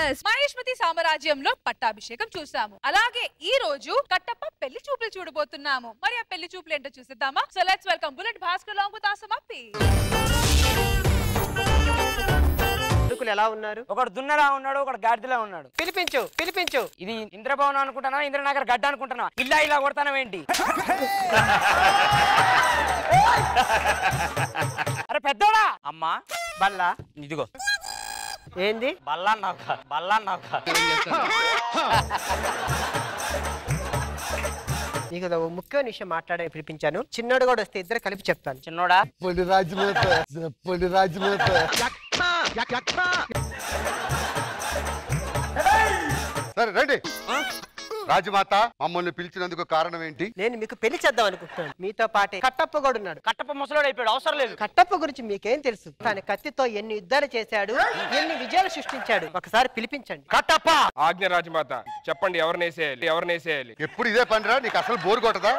Yes Maheshmati సామ్రాజ్యంలో పట్టాభిషేకం చూసాము. అలాగే ఈ రోజు కట్టప్ప పెళ్లి చూపులు చూడబోతున్నాము. మరి ఆ పెళ్లి చూపులు ఏంటో చూసేద్దామా? So let's welcome bullet Bhaskar along with Asam Appi. ఎలా ఉన్నారు? ఒకడు దున్నలా ఉన్నాడు, ఒకడు గాడిదలా ఉన్నాడు. పిలిపించు పిలిపించు. ఇది ఇంద్రభవనం అనుకుంటున్నా, ఇంద్రనగర్ గడ్డ అనుకుంటున్నా. ఇలా ఇలా కొడతానవేంటి? అరే పెద్దోడా! అమ్మా బల్లా ఇదిగో. ఏంది బల్లా నౌక నీకు ముఖ్యమైన విషయం మాట్లాడే పిలిపించాను. చిన్నోడు కూడా వస్తే ఇద్దరు కలిపి చెప్తాను. చిన్నోడా సరే రండి. రాజమాత మమ్మల్ని పిలిచినందుకు కారణం ఏంటి? నేను మీకు పెళ్లి చేద్దాం అనుకుంటున్నాను. మీతో పాటే కట్టప్ప కూడా ఉన్నాడు. కట్టప్ప ముసలోడు అయిపోయాడు, అవసరం లేదు. కట్టప్ప గురించి మీకేం తెలుసు? తన కత్తితో ఎన్ని యుద్ధాలు చేశాడు, ఎన్ని విజయాలు సృష్టించాడు. ఒకసారి పిలిపించండి. కట్టప్ప! ఆజ్ఞ రాజమాత, చెప్పండి ఎవరినేసేయాలి? ఎప్పుడు ఇదే పనిరా? నీకు అసలు బోరు కొట్టదా?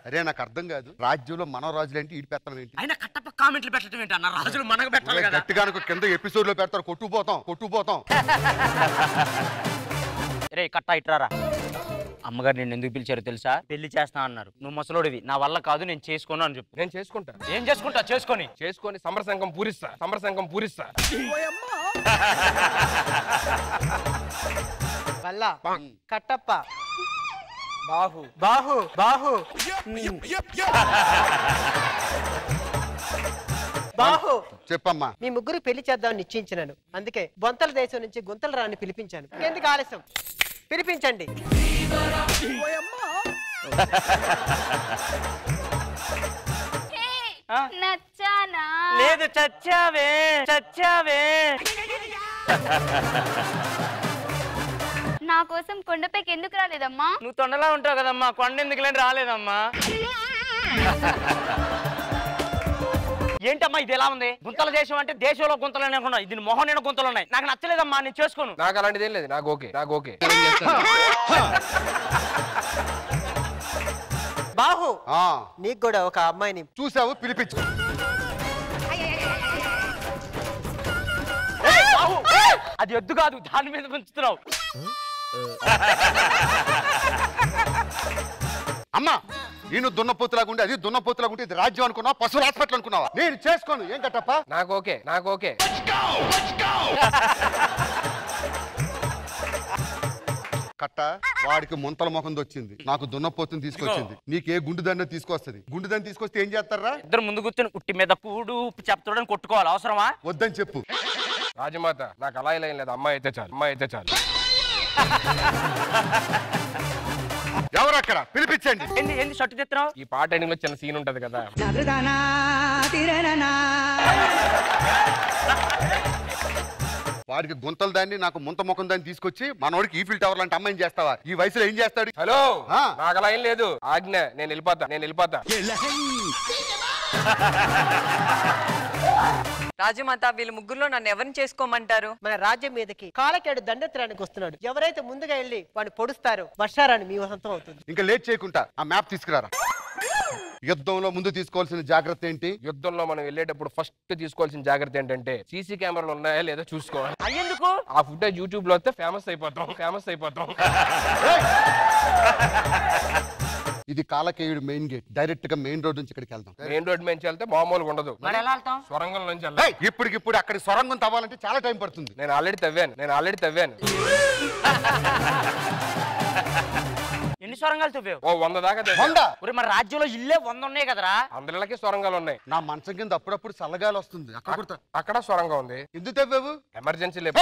అరే నాకు అర్థం కాదు, రాజ్యంలో మన రాజులు ఏంటి, ఈడి పెత్తనం ఏంటి? అయినా కట్టప్ప కామెంట్లు పెట్టడం ఏంటి అన్న? రాజులు మనకు పెట్టాలి కదా. గట్టిగా కింద ఎపిసోడ్ లో పెడతారు, కొట్టుకుపోతాం. రే కట్టా ఇట్రారా. అమ్మగారు నేను ఎందుకు పిలిచారో తెలుసా? పెళ్లి చేస్తా అన్నారు. నువ్వు ముసలోడివి, నా వల్ల కాదు, నేను చేసుకోను అని చెప్పు. నేను చేసుకుంటా. ఏం చేసుకుంటా? చేసుకొని సమరసంగం పూరిస్తా. వల్ల కట్టప్ప బాహు బాహు బాహు బాహు చెప్పమ్మా. మీ ముగ్గురు పెళ్లి చేద్దామని నిశ్చయించినాను. అందుకే బొంతల దేశం నుంచి గుంతల రాని పిలిపించాను. ఎందుకు ఆలస్యం? పిలిపించండి. లేదు చచ్చావే. నా కోసం కొండపైకి ఎందుకు రాలేదమ్మా? నువ్వు తొండలా ఉంటావు కదమ్మా, కొండ ఎందుకులేని రాలేదమ్మా. ఏంటమ్మా ఇది ఎలా ఉంది? గుంతల దేశం అంటే దేశంలో గుంతలు అనుకున్నా, ఇది మొహనైన గుంతలు ఉన్నాయి. నాకు నచ్చలేదమ్మా, నేను చేసుకోను. నాకు అలాంటిది ఏం లేదు, నాకు ఓకే. బాహు నీకు కూడా ఒక అమ్మాయిని చూసావు, పిలిపించు. అది ఎద్దు కాదు, దాని మీద ఉంచుతున్నావు. అమ్మా నేను దున్నపోతులాగుండి అది దున్నపోతులాగుంటే ఇది రాజ్యం అనుకున్నావా, పశువుల హాస్పిటల్ అనుకున్నావా? నేను చేసుకోను. ఏం కట్టప్ప? నాకు ఓకే. కట్ట వాడికి ముంతల ముఖం వచ్చింది, నాకు దున్నపోతుని తీసుకొచ్చింది. నీకే గుండుదాన్ని తీసుకొస్తుంది. గుండుదాన్ని తీసుకొస్తే ఏం చేస్తారా? ఇద్దరు ముందు కూర్చొని ఉట్టి మీద పూడు చెప్తాడని కొట్టుకోవాలి. అవసరమా? వద్దని చెప్పు. రాజమాత నాకు అలా ఇలా ఏం లేదు, అమ్మాయి అయితే చాలు. ఎవరక్కడ? పిలిపించండి. ఏంది షర్టు తెస్తున్నావు? ఈ పాట ఎండింగ్ లో చిన్న సీన్ ఉంటది కదా. వాడికి గుంతల దాన్ని నాకు ముంత ముఖం దాన్ని తీసుకొచ్చి మనోడికి ఈఫిల్ టవర్ లాంటి అమ్మాయిని చేస్తావా? ఈ వయసులో ఏం చేస్తాడు? హలో, నాకు అలా ఏం లేదు. ఆజ్ఞ, నేను వెళ్ళిపోతా. రాజమాత వీళ్ళు ముగ్గురులో నన్ను ఎవరిని చేసుకోమంటారు? మన రాజ్యం మీదకి కాలకేడు దండెత్తడానికి వస్తున్నాడు. ఎవరైతే ముందుగా వెళ్ళి వాడిని పొడుస్తారో వర్షారాన్ని మీ వసంతం అవుతుంది. ఇంకా లేట్ చేయకుండా ఆ మ్యాప్ తీసుకురారా. యుద్ధంలో ముందు తీసుకోవాల్సిన జాగ్రత్త ఏంటి? యుద్ధంలో మనం వెళ్ళేటప్పుడు ఫస్ట్ తీసుకోవాల్సిన జాగ్రత్త ఏంటంటే సీసీ కెమెరాలు ఉన్నాయా లేదా చూసుకోవాలి. అయ్యేందుకు? ఆ ఫుటేజ్ యూట్యూబ్ లో వస్తే ఫేమస్ అయిపోతాం. ఇది కాలకేయుడు మెయిన్ గేట్. డైరెక్ట్ గా మెయిన్ రోడ్ నుంచి ఇక్కడికి వెళ్దాం. మెయిన్ రోడ్ నుంచి వెళ్తే మామూలుగా ఉండదు. మరి ఎలా వెళ్తాం? సొరంగం నుంచి వెళ్దాం. ఇప్పటికిప్పుడు అక్కడ సొరంగం తవ్వాలంటే చాలా టైం పడుతుంది. నేను ఆల్రెడీ తవ్వాను. ఎన్ని సొరంగాలు తవ్వావు? ఓ 100 దాకా. 100? మరి రాజ్యంలో ఇల్లే 100 ఉన్నాయి కదరా. అందరిలోకి సొరంగాలు ఉన్నాయి. నా మంచం కింద అప్పుడప్పుడు చల్లగాలి వస్తుంది. అక్కడ సొరంగం ఉంది. ఎందుకు తవ్వావు? ఎమర్జెన్సీ లేదు.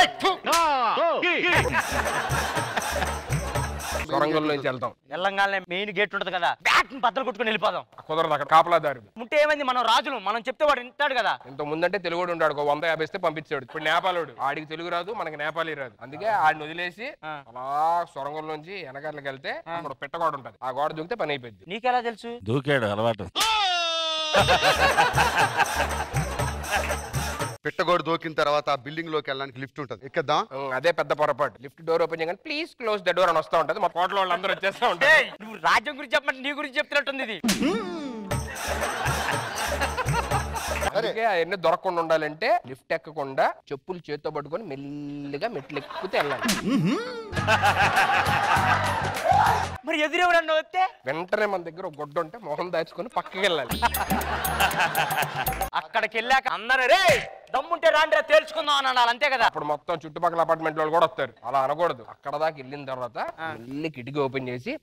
సొరంగంలో నుంచి వెళ్తాం. వెళ్ళంగానే మెయిన్ గేట్ ఉంటది కదా, బ్యాట్ బద్దలు కొట్టుకుని వెళ్ళిపోదాం. కుదరదు, అక్కడ కాపలాదారు ఉంటే ఏమైంది? మనం రాజులు, మనం చెప్తే వాడు వింటాడు కదా. ఇంత ముందంటే తెలుగుడు ఉంటాడు, 150 ఇస్తే పంపించాడు. ఇప్పుడు నేపాలోడు, ఆడికి తెలుగు రాదు, మనకి నేపాలీ రాదు. అందుకే ఆడిని వదిలేసి అలా సొరంగంలోంచి వెనకాలకి వెళ్తే అక్కడ పెట్టగోడ ఉంటది, ఆ గోడ దూకితే పని అయిపోయింది. నీకెలా తెలుసు? దూకాడు అలవాటు. పెట్టగోడు దూకిన తర్వాత ఆ బిల్డింగ్ లోకి వెళ్ళడానికి లిఫ్ట్ ఉంటుంది, ఎక్కేద్దాం. అదే పెద్ద పొరపాటు. లిఫ్ట్ డోర్ ఓపెన్ చేయగానే ప్లీజ్ క్లోజ్ ద డోర్ అని వస్తూ ఉంటది. మా కోటలో వాళ్ళందరూ వచ్చేస్తా ఉంటారు. నువ్వు రాజ్యం గురించి చెప్పమంటే నీ గురించి చెప్తున్నట్టుంది ఇది. అందుకే అవన్నీ దొరకకుండా ఉండాలంటే లిఫ్ట్ ఎక్కకుండా చెప్పులు చేత్తో పట్టుకొని మెల్లిగా మెట్లు ఎక్కుతే వెళ్ళాలి. మరి ఎదురెవరన్నా వస్తే వెంటనే మన దగ్గర ఒక గుడ్డ ఉంటే మొహం దాచుకొని పక్కకి వెళ్ళాలి. అక్కడికి వెళ్ళాక అందరూ రే దమ్ముంటే రాండ్రా తేల్చుకుందాం అని అనాలి, అంతే కదా. అప్పుడు మొత్తం చుట్టుపక్కల అపార్ట్మెంట్ వాళ్ళు కూడా వస్తారు. అలా అనకూడదు. అక్కడ దాకా వెళ్ళిన తర్వాత మళ్ళీ కిటికీ ఓపెన్ చేసి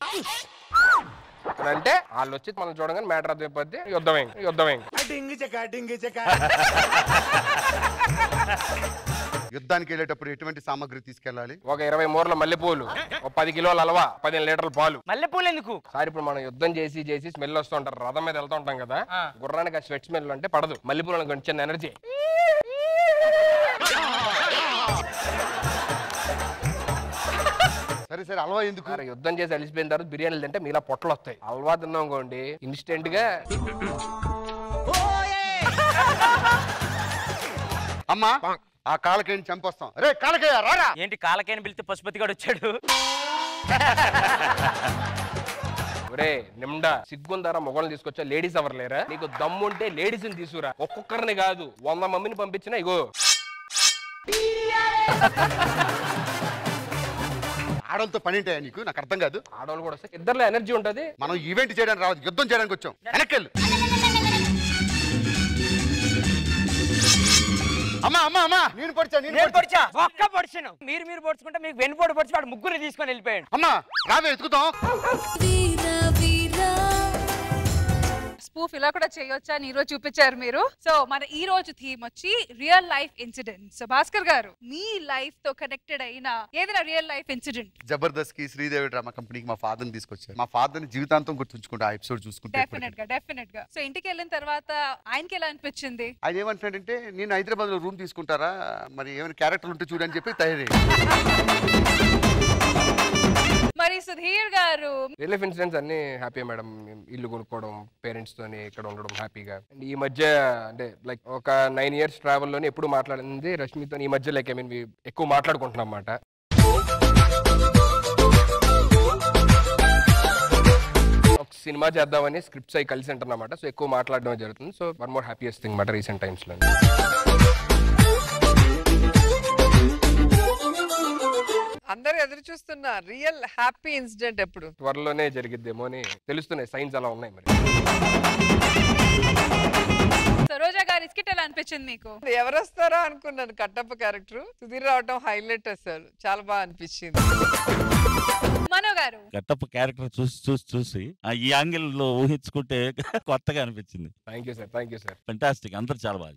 అంటే వాళ్ళు వచ్చి మనం చూడగానే మ్యాటర్ అయిపోద్ది. యుద్ధమే. యుద్ధానికి వెళ్ళేటప్పుడు ఎటువంటి సామాగ్రి తీసుకెళ్ళాలి? ఒక 20 మూరల మల్లెపూలు, ఒక 10 కిలోల హల్వా, 15 లీటర్ల పాలు. మల్లెపూలు ఎందుకు సార్ ఇప్పుడు మనం యుద్ధం చేసి స్మెల్ వస్తూ ఉంటారు. రథం మీద వెళ్తూ ఉంటాం కదా, గుర్రానికి ఆ స్వెట్ స్మెల్ అంటే పడదు. మల్లెపూలు కొంచెం ఎనర్జీ. సరే హల్వా ఎందుకు? యుద్ధం చేసి అలిసిపోయిన తర్వాత బిర్యానీలు తింటే మీలా పొట్టలు వస్తాయి. హల్వా తిన్నాం అనుకోండి ఇన్స్టెంట్ గా. అమ్మా ఆ కాలకేని చంపొస్తాం. రే కాలకేయ రారా. ఏంటి కాలకేని పిలిస్తే పశుపతి గారు వచ్చాడు? ఒరే నిమ్డా సిగ్గుందారా మొగల్ని తీసుకొచ్చా, లేడీస్ ఎవరు లేరా? నీకు దమ్ముంటే లేడీస్ ని తీసుకురా. ఒక్కొక్కరిని కాదు 100 మందిని పంపించినా ఇగో. ఆడవాళ్ళతో పని ఉంటాయా నీకు? నాకు అర్థం కాదు. ఆడవాళ్ళు కూడా వస్తే ఇద్దరులో ఎనర్జీ ఉంటది. మనం ఈవెంట్ చేయడానికి రావద్దు, యుద్ధం చేయడానికి వచ్చాం. వెనక్కెళ్ళు. అమ్మా నేను పొడిచా. ఒక్క పొడిచాను. మీరు పొడుచుకుంటే మీకు వెన్నుపోటు పొడిచి వాడు ముగ్గురు తీసుకొని వెళ్ళిపోయాడు. అమ్మా రావే ఎత్తుకుతాం. స్పూఫ్ ఇలా కూడా చేయొచ్చా అని ఈ రోజు చూపించారు మీరు. సో మన ఈ రోజు థీమ్ వచ్చి real life incident. So Bhaskar గారు మీ లైఫ్ తో కనెక్టెడ్ అయిన ఏదైనా రియల్ లైఫ్ ఇన్సిడెంట్? జబర్దస్త్ కి శ్రీదేవి డ్రామా కంపెనీకి మా ఫాదర్ ని తీసుకొచ్చారు. మా ఫాదర్ ని జీవితాంతం గుర్తుంచుకుంటా ఆ ఎపిసోడ్ చూసుకుంటే. డెఫినెట్ గా. సో ఇంటికి వెళ్ళిన తర్వాత ఆయనకి ఎలా అనిపించింది? ఆయన ఏమంటున్నాడంటే నేను హైదరాబాద్ లో రూమ్ తీసుకుంటారా, మరి ఏమైనా క్యారెక్టర్ ఉంటే చూడని చెప్పి తయారయ్యి. మరి సుధీర్ గారు? రిలీఫ్ ఇన్సిడెంట్స్ అన్ని హ్యాపీ మేడం. ఇల్లు కొనుక్కోవడం, పేరెంట్స్ తోని ఇక్కడ ఉండడం హ్యాపీగా. అండ్ ఈ మధ్య అంటే లైక్ ఒక 9 years ట్రావెల్ లోనే ఎప్పుడు మాట్లాడింది రష్మితో. ఈ మధ్య లైక్ ఎక్కువ మాట్లాడుకుంటున్నాం అన్నమాట. ఒక సినిమా చేద్దామని స్క్రిప్ట్స్ అవి కలిసి అంటున్నమాట. సో ఎక్కువ మాట్లాడడం జరుగుతుంది. So one more happiest thing మాట రీసెంట్ టైమ్స్ లో. అందరూ ఎదురు చూస్తున్న రియల్ హ్యాపీ ఇన్సిడెంట్ ఎప్పుడు? త్వరలోనే జరిగిద్దేమో అని తెలుస్తున్నాయి. సైన్స్ అలా ఉన్నాయి మరి. సరోజా గారి స్కిట్ ఎలా అనిపించింది మీకు? ఎవరు వస్తారో అనుకున్నాను. కట్టప్ప క్యారెక్టర్ సుధీర్ రావటం హైలైట్ అసలు చాలా బాగా అనిపించింది. మనో గారు? కట్టప్ప క్యారెక్టర్ చూసి ఈ యాంగిల్ లో ఊహించుకుంటే కొత్తగా అనిపించింది. Thank you sir. ఫెంటాస్టిక్. అందరు చాలా బాగా